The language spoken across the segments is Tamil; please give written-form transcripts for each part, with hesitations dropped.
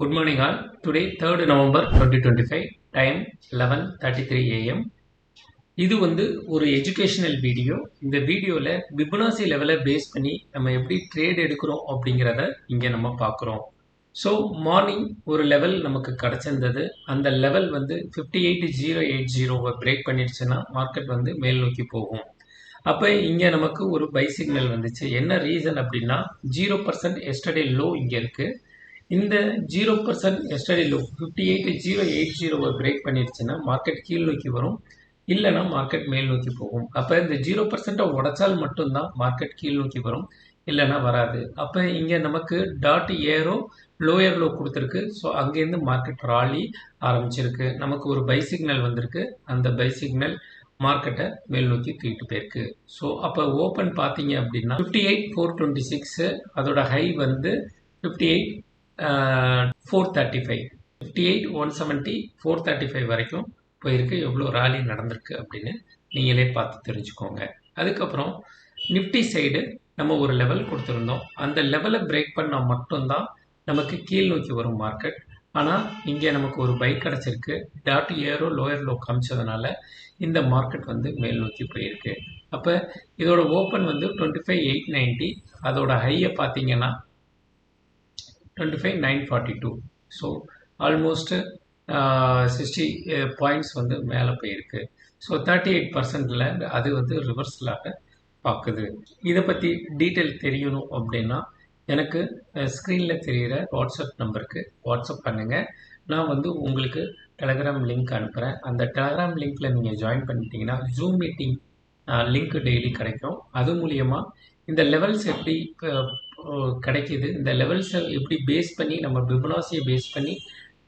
Good morning all. Today 3rd November 2025 time 11:33 am. இது வந்து ஒரு எஜுகேஷனல் வீடியோ. இந்த வீடியோல பிபனாசி லெவலை பேஸ் பண்ணி நம்ம எப்படி ட்ரேட் எடுக்கிறோம் அப்படிங்கிறத இங்க நம்ம பார்க்குறோம். ஸோ மார்னிங் ஒரு லெவல் நமக்கு கிடைச்சிருந்தது. அந்த லெவல் வந்து 58,080 பிரேக் பண்ணிடுச்சுன்னா மார்க்கெட் வந்து மேல் நோக்கி போகும். அப்போ இங்கே நமக்கு ஒரு பை சிக்னல் வந்துச்சு. என்ன ரீசன் அப்படின்னா 0% எஸ்டர்டே லோ இங்கே இருக்குது. இந்த 0% எஸ்டர்டே லோ 58,080 பிரேக் பண்ணிடுச்சுன்னா மார்க்கெட் கீழ் நோக்கி வரும், இல்லைனா மார்க்கெட் மேல் நோக்கி போகும். அப்போ இந்த 0% உடைச்சால் மட்டும்தான் மார்க்கெட் கீழ் நோக்கி வரும், இல்லைனா வராது. அப்போ இங்கே நமக்கு டாட் ஏரோ லோயர் லோ கொடுத்துருக்கு. ஸோ அங்கேருந்து மார்க்கெட் ராலி ஆரம்பிச்சிருக்கு. நமக்கு ஒரு பை சிக்னல் வந்திருக்கு. அந்த பை சிக்னல் மார்க்கெட்டை மேல் நோக்கி தூக்கிட்டு போயிருக்கு. ஸோ அப்போ ஓப்பன் பார்த்தீங்க அப்படின்னா 58,426, அதோட ஹை வந்து 58,435, 58,170, 435 வரைக்கும் போயிருக்கு. எவ்வளோ ராலி நடந்திருக்கு அப்படின்னு நீங்களே பார்த்து தெரிஞ்சுக்கோங்க. அதுக்கப்புறம் நிஃப்டி சைடு நம்ம ஒரு லெவல் கொடுத்துருந்தோம். அந்த லெவலை பிரேக் பண்ணால் மட்டும்தான் நமக்கு கீழ் நோக்கி வரும் மார்க்கெட். ஆனால் இங்கே நமக்கு ஒரு பை கிடச்சிருக்கு. டாட் ஏரோ லோயர் லோ காமிச்சதுனால இந்த மார்க்கெட் வந்து மேல் நோக்கி போயிருக்கு. அப்போ இதோட ஓப்பன் வந்து 25,890, அதோட ஹையை பார்த்தீங்கன்னா 25,942. ஸோ ஆல்மோஸ்ட் 60 பாயிண்ட்ஸ் வந்து மேலே போயிருக்கு. ஸோ 38%ல் அது வந்து ரிவர்சலாக பார்க்குது. இதை பற்றி டீட்டெயில் தெரியணும் அப்படின்னா எனக்கு ஸ்க்ரீனில் தெரிகிற வாட்ஸ்அப் நம்பருக்கு வாட்ஸ்அப் பண்ணுங்கள். நான் வந்து உங்களுக்கு டெலகிராம் லிங்க் அனுப்புகிறேன். அந்த டெலகிராம் லிங்க்கில் நீங்கள் ஜாயின் பண்ணிட்டீங்கன்னா ஜூம் மீட்டிங் லிங்க் டெய்லி கிடைக்கும். அது மூலியமாக இந்த லெவல்ஸ் எப்படி கிடைக்கிது, இந்த லெவல்ஸை எப்படி பேஸ் பண்ணி நம்ம பிபனாசியை பேஸ் பண்ணி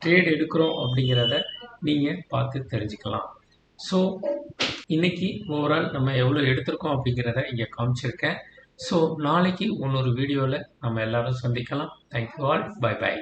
ட்ரேட் எடுக்கிறோம் அப்படிங்கிறத நீங்கள் பார்த்து தெரிஞ்சுக்கலாம். ஸோ இன்னைக்கு ஓவரால் நம்ம எவ்வளோ எடுத்திருக்கோம் அப்படிங்கிறத இங்கே காமிச்சிருக்கேன். ஸோ நாளைக்கு இன்னொரு வீடியோவில் நம்ம எல்லாரும் சந்திக்கலாம். Thank you all. Bye by.